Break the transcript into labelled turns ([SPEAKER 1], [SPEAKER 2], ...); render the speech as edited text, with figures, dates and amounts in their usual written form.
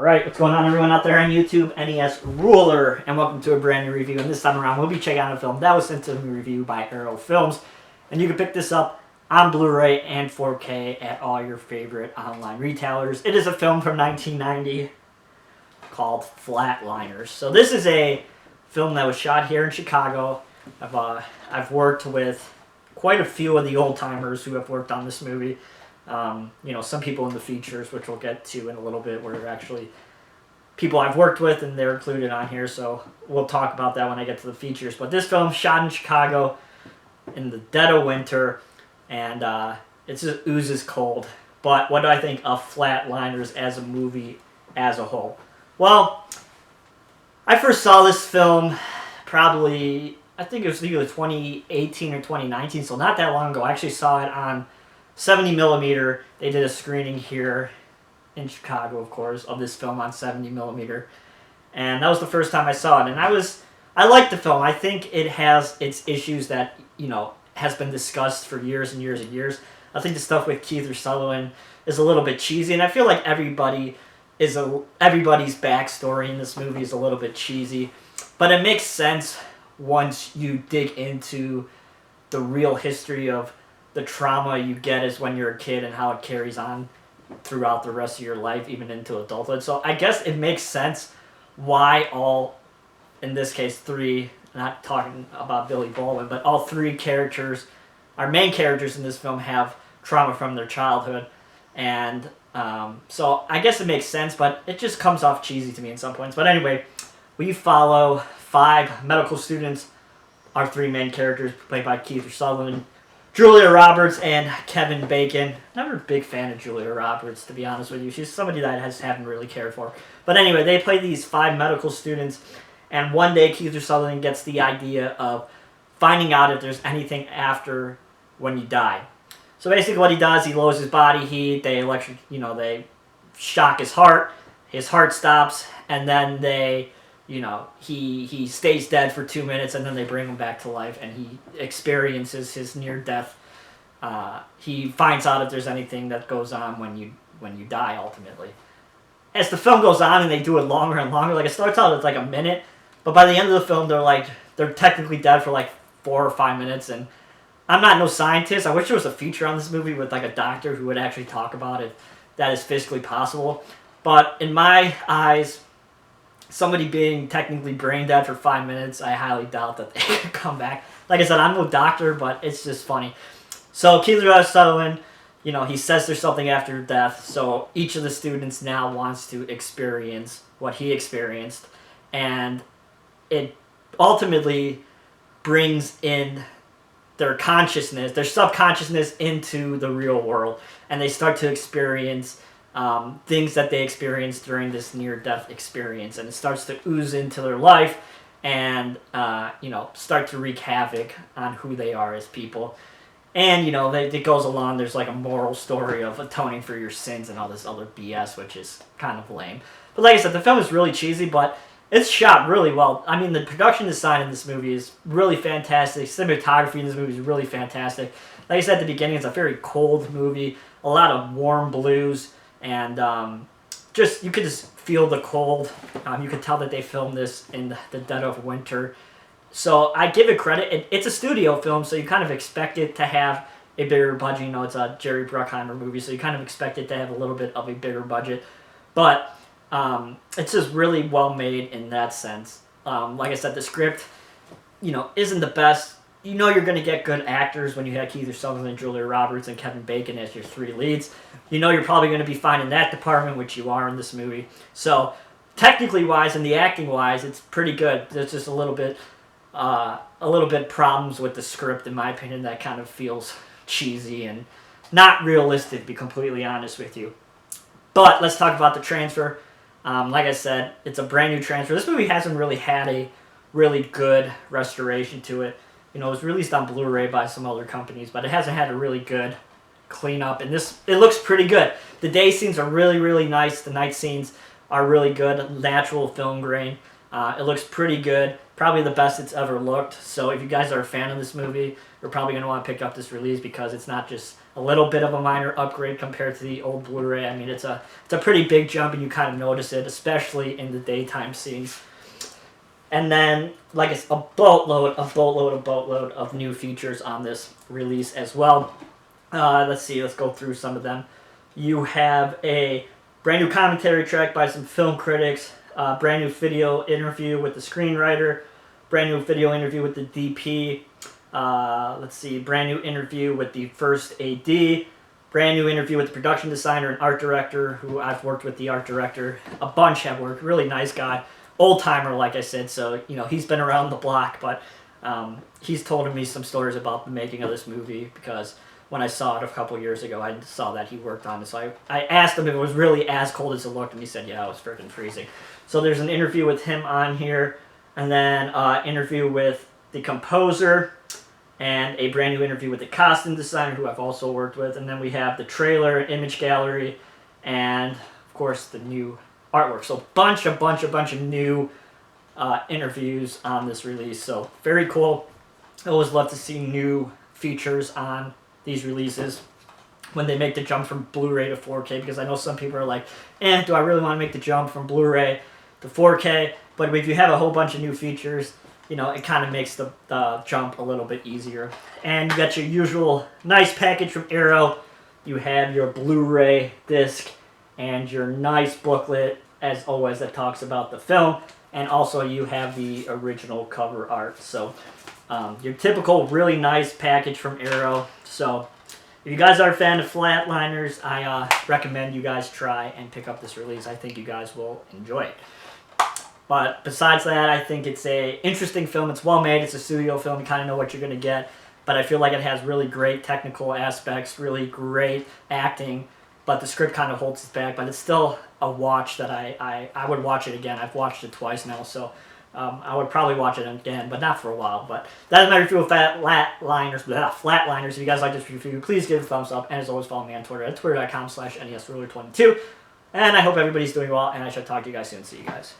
[SPEAKER 1] Alright, what's going on everyone out there on YouTube? NES Ruler, and welcome to a brand new review. And this time around, we'll be checking out a film that was sent to me review by Arrow Films. And you can pick this up on Blu-ray and 4K at all your favorite online retailers. It is a film from 1990 called Flatliners. So this is a film that was shot here in Chicago. I've worked with quite a few of the old-timers who have worked on this movie. You know, some people in the features, which we'll get to in a little bit, were actually people I've worked with, and they're included on here, so we'll talk about that when I get to the features. But this film shot in Chicago in the dead of winter, and it just oozes cold. But what do I think of Flatliners as a movie as a whole? Well, I first saw this film probably, I think it was either 2018 or 2019, so not that long ago. I actually saw it on 70mm. They did a screening here in Chicago, of course, of this film on 70mm, and that was the first time I saw it. And I liked the film. I think it has its issues that, you know, has been discussed for years and years and years. I think the stuff with Keith Sutherland is a little bit cheesy, and I feel like everybody's backstory in this movie is a little bit cheesy, but it makes sense once you dig into the real history of the trauma you get as when you're a kid and how it carries on throughout the rest of your life, even into adulthood. So I guess it makes sense why all, in this case, three, not talking about Billy Baldwin, but all three characters, our main characters in this film, have trauma from their childhood. And so I guess it makes sense, but it just comes off cheesy to me in some points. But anyway, we follow 5 medical students, our 3 main characters, played by Keith Sutherland, Julia Roberts, and Kevin Bacon. Never a big fan of Julia Roberts, to be honest with you. She's somebody that I haven't really cared for. But anyway, they play these 5 medical students, and one day Keith Sutherland gets the idea of finding out if there's anything after when you die. So basically what he does, he lowers his body heat, they shock his heart stops, and then he stays dead for 2 minutes, and then they bring him back to life, and he experiences his near death. He finds out if there's anything that goes on when you die, ultimately. As the film goes on and they do it longer and longer, like it starts out with like a minute, but by the end of the film they're technically dead for like 4 or 5 minutes. And I'm not no scientist. I wish there was a feature on this movie with like a doctor who would actually talk about if that is physically possible. But in my eyes, somebody being technically brain dead for 5 minutes, I highly doubt that they could come back. Like I said, I'm no doctor, but it's just funny. So Keith Sutherland, he says there's something after death, so each of the students now wants to experience what he experienced, and it ultimately brings in their consciousness, their subconsciousness, into the real world, and they start to experience things that they experienced during this near-death experience, and it starts to ooze into their life and start to wreak havoc on who they are as people. And it goes along. There's like a moral story of atoning for your sins and all this other BS, which is kind of lame. But like I said, the film is really cheesy, but it's shot really well. I mean, the production design in this movie is really fantastic. Cinematography in this movie is really fantastic. Like I said at the beginning, it's a very cold movie, a lot of warm blues. And you could just feel the cold. You could tell that they filmed this in the dead of winter. So I give it credit. It's a studio film, so you kind of expect it to have a bigger budget. It's a Jerry Bruckheimer movie, so you kind of expect it to have a little bit of a bigger budget. But it's just really well made in that sense. Like I said, the script, isn't the best. You're going to get good actors when you have Keith Sutherland, Julia Roberts, and Kevin Bacon as your 3 leads. You're probably going to be fine in that department, which you are in this movie. So, technically wise and the acting wise, it's pretty good. There's just a little bit problems with the script, in my opinion, that kind of feels cheesy and not realistic, to be completely honest with you. But let's talk about the transfer. Like I said, it's a brand new transfer. This movie hasn't really had a really good restoration to it. It was released on Blu-ray by some other companies, but it hasn't had a really good cleanup. And it looks pretty good. The day scenes are really, really nice. The night scenes are really good. Natural film grain. It looks pretty good. Probably the best it's ever looked. So if you guys are a fan of this movie, you're probably going to want to pick up this release because it's not just a little bit of a minor upgrade compared to the old Blu-ray. I mean, it's a pretty big jump, and you kind of notice it, especially in the daytime scenes. And then, like, it's a boatload of new features on this release as well. Let's see, let's go through some of them. You have a brand new commentary track by some film critics, brand new video interview with the screenwriter, brand new video interview with the DP, let's see, brand new interview with the first AD, brand new interview with the production designer and art director, who I've worked with the art director a bunch, have worked, really nice guy. Old timer, like I said, so he's been around the block, but he's told me some stories about the making of this movie, because when I saw it a couple years ago, I saw that he worked on it. So I asked him if it was really as cold as it looked, and he said, yeah, it was freaking freezing. So there's an interview with him on here, and then interview with the composer, and a brand new interview with the costume designer, who I've also worked with, and then we have the trailer, image gallery, and of course the new artwork. So bunch of new interviews on this release. So very cool. I always love to see new features on these releases when they make the jump from Blu-ray to 4K, because I know some people are like, do I really want to make the jump from Blu-ray to 4K? But if you have a whole bunch of new features, it kind of makes the jump a little bit easier. And you got your usual nice package from Arrow. You have your Blu-ray disc and your nice booklet, as always, that talks about the film. And also you have the original cover art. So your typical really nice package from Arrow. So if you guys are a fan of Flatliners, I recommend you guys try and pick up this release. I think you guys will enjoy it. But besides that, I think it's a interesting film. It's well made. It's a studio film. You kind of know what you're going to get. But I feel like it has really great technical aspects, really great acting. But the script kind of holds it back. But it's still a watch that I would watch it again. I've watched it twice now, so I would probably watch it again, but not for a while. But that is my review of Flatliners. If you guys like this review, please give it a thumbs up. And as always, follow me on Twitter at twitter.com/NESRuler22. And I hope everybody's doing well, and I shall talk to you guys soon. See you guys.